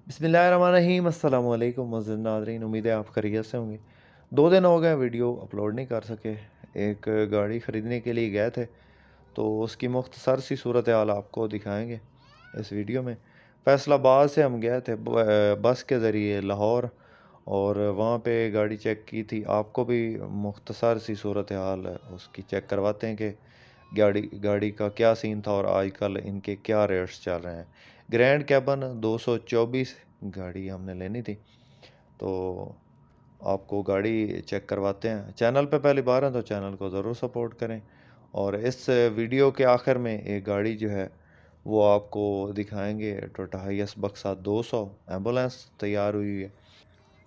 बिस्मिल्लाहिर्रहमानिर्रहीम अस्सलाम वालेकुम मुअज़्ज़िज़ नाज़रीन, उम्मीद है आप खैरियत से होंगे। 2 दिन हो गए वीडियो अपलोड नहीं कर सके। एक गाड़ी ख़रीदने के लिए गए थे, तो उसकी मुख्तसर सी सूरत हाल आपको दिखाएंगे इस वीडियो में। फैसलाबाद से हम गए थे बस के ज़रिए लाहौर, और वहाँ पे गाड़ी चेक की थी। आपको भी मुख्तसर सी सूरत हाल उसकी चेक करवाते हैं कि गाड़ी गाड़ी का क्या सीन था और आजकल इनके क्या रेट्स चल रहे हैं। ग्रैंड कैबन 224 गाड़ी हमने लेनी थी, तो आपको गाड़ी चेक करवाते हैं। चैनल पे पहली बार है तो चैनल को ज़रूर सपोर्ट करें। और इस वीडियो के आखिर में एक गाड़ी जो है वो आपको दिखाएंगे, टोयोटा हाइएस बक्सा 200 एम्बुलेंस तैयार हुई है।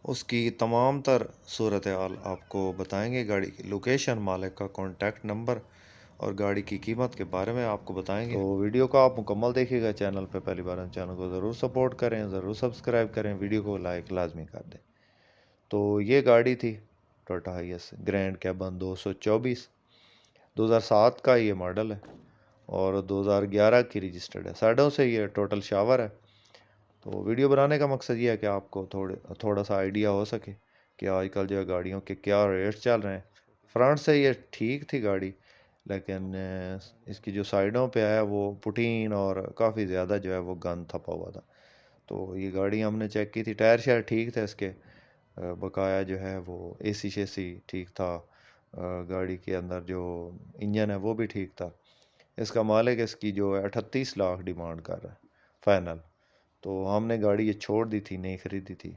उसकी तमाम तर सूरत हाल आपको बताएंगे, गाड़ी की लोकेशन, मालिक का कॉन्टैक्ट नंबर और गाड़ी की कीमत के बारे में आपको बताएंगे। तो वीडियो को आप मुकम्मल देखिएगा। चैनल पे पहली बार चैनल को ज़रूर सपोर्ट करें, ज़रूर सब्सक्राइब करें, वीडियो को लाइक लाजमी कर दें। तो ये गाड़ी थी टोयोटा हाइएस ग्रैंड कैबन 224, 2007 का ये मॉडल है और 2011 की रजिस्टर्ड है। साइडों से ये टोटल शावर है। तो वीडियो बनाने का मकसद ये है कि आपको थोड़ा सा आइडिया हो सके कि आजकल जो है गाड़ियों के क्या रेट्स चल रहे हैं। फ्रंट से ये ठीक थी गाड़ी, लेकिन इसकी जो साइडों पे है वो पुटीन और काफ़ी ज़्यादा जो है वो गंद थपा हुआ था। तो ये गाड़ी हमने चेक की थी, टायर शायर ठीक थे इसके, बकाया जो है वो एसी शेसी ठीक था। गाड़ी के अंदर जो इंजन है वो भी ठीक था। इसका मालिक इसकी जो है 38 लाख डिमांड कर रहा है फाइनल। तो हमने गाड़ी ये छोड़ दी थी, नहीं खरीदी थी।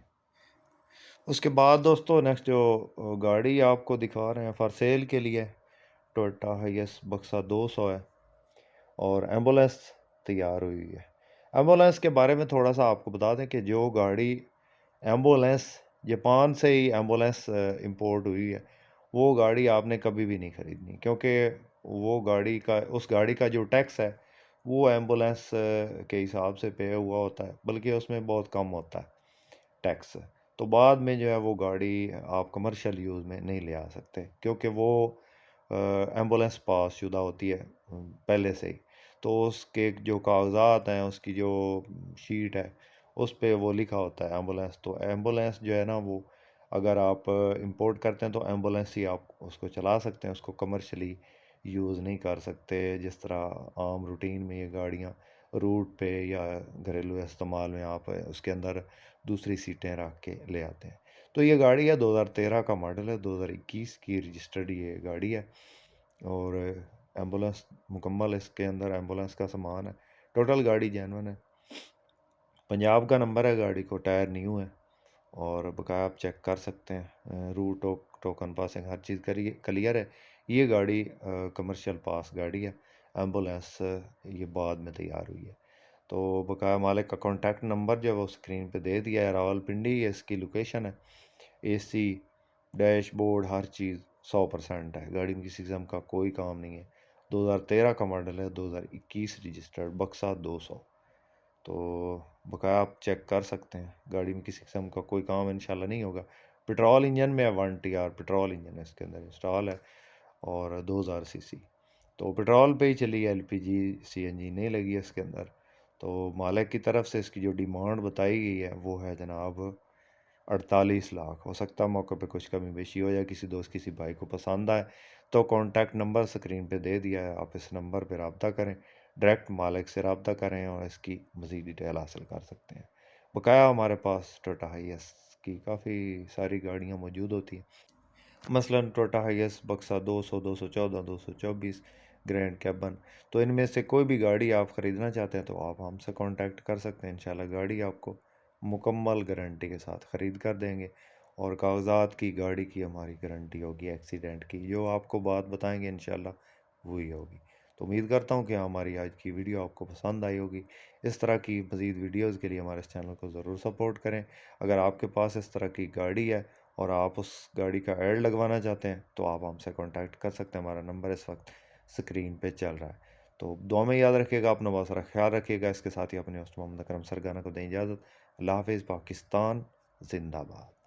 उसके बाद दोस्तों नेक्स्ट जो गाड़ी आपको दिखा रहे हैं फॉर सेल के लिए, टोयोटा हाइएस बक्सा 200 है और एम्बुलेंस तैयार हुई है। एम्बुलेंस के बारे में थोड़ा सा आपको बता दें कि जो गाड़ी एम्बुलेंस जापान से ही एम्बुलेंस इंपोर्ट हुई है, वो गाड़ी आपने कभी भी नहीं खरीदनी, क्योंकि वो गाड़ी का उस गाड़ी का जो टैक्स है वो एम्बुलेंस के हिसाब से पे हुआ होता है, बल्कि उसमें बहुत कम होता है टैक्स। तो बाद में जो है वो गाड़ी आप कमर्शियल यूज़ में नहीं ले आ सकते, क्योंकि वो एम्बुलेंस पास शुदा होती है पहले से ही। तो उसके जो कागजात हैं, उसकी जो शीट है, उस पे वो लिखा होता है एम्बुलेंस। तो एम्बुलेंस जो है ना, वो अगर आप इंपोर्ट करते हैं तो एम्बुलेंस ही आप उसको चला सकते हैं, उसको कमर्शली यूज़ नहीं कर सकते। जिस तरह आम रूटीन में ये गाड़ियाँ रूट पे या घरेलू इस्तेमाल में आप उसके अंदर दूसरी सीटें रख के ले आते हैं। तो ये गाड़ी है 2013 का मॉडल है, 2021 की रजिस्टर्ड ये गाड़ी है। और एम्बुलेंस मुकम्मल इसके अंदर एम्बुलेंस का सामान है। टोटल गाड़ी जेन्युइन है, पंजाब का नंबर है गाड़ी को, टायर न्यू है और बकाया आप चेक कर सकते हैं। रूट टोकन पासिंग हर चीज़ करिए क्लियर है। ये गाड़ी कमर्शियल पास गाड़ी है। एम्बुलेंस ये बाद में तैयार हुई है। तो बकाया मालिक का कॉन्टैक्ट नंबर जो है वो स्क्रीन पे दे दिया है। रावलपिंडी ये इसकी लोकेशन है। एसी डैशबोर्ड हर चीज़ 100% है। गाड़ी में किसी किस्म का कोई काम नहीं है। 2013 का मॉडल है, 2021 रजिस्टर्ड बक्सा 200। तो बकाया आप चेक कर सकते हैं, गाड़ी में किसी किस्म का कोई काम इंशाल्लाह नहीं होगा। पेट्रोल इंजन में है, 1 TR पेट्रोल इंजन है इसके अंदर इंस्टॉल है और 2000 सीसी। तो पेट्रोल पे ही चली है, LPG CNG नहीं लगी है इसके अंदर। तो मालिक की तरफ से इसकी जो डिमांड बताई गई है वो है जनाब 48 लाख। हो सकता है मौके पे कुछ कमी बेशी हो जाए, किसी दोस्त किसी भाई को पसंद आए तो कॉन्टैक्ट नंबर स्क्रीन पे दे दिया है, आप इस नंबर पर रब्ता करें, डायरेक्ट मालिक से रब्ता करें और इसकी मज़ीद डिटेल हासिल कर सकते हैं। बकाया हमारे पास टोयोटा हाइएस की काफ़ी सारी गाड़ियाँ मौजूद होती हैं, मसलन टोयोटा हाइएस बक्सा 200, 214, 224, ग्रैंड कैबन। तो इनमें से कोई भी गाड़ी आप ख़रीदना चाहते हैं तो आप हमसे कांटेक्ट कर सकते हैं। इंशाल्लाह गाड़ी आपको मुकम्मल गारंटी के साथ ख़रीद कर देंगे और कागजात की गाड़ी की हमारी गारंटी होगी, एक्सीडेंट की जो आपको बात बताएंगे इंशाल्लाह वही होगी। तो उम्मीद करता हूँ कि हमारी आज की वीडियो आपको पसंद आई होगी। इस तरह की मज़ीद वीडियोज़ के लिए हमारे इस चैनल को ज़रूर सपोर्ट करें। अगर आपके पास इस तरह की गाड़ी है और आप उस गाड़ी का ऐड लगवाना चाहते हैं तो आप हमसे कांटेक्ट कर सकते हैं। हमारा नंबर इस वक्त स्क्रीन पे चल रहा है। तो दुआ में याद रखिएगा, अपना बहुत सारा ख्याल रखिएगा। इसके साथ ही अपने दोस्त मोहम्मद अकरम सरगाना को दें इजाज़त। अल्लाह हाफ़िज़। पाकिस्तान जिंदाबाद।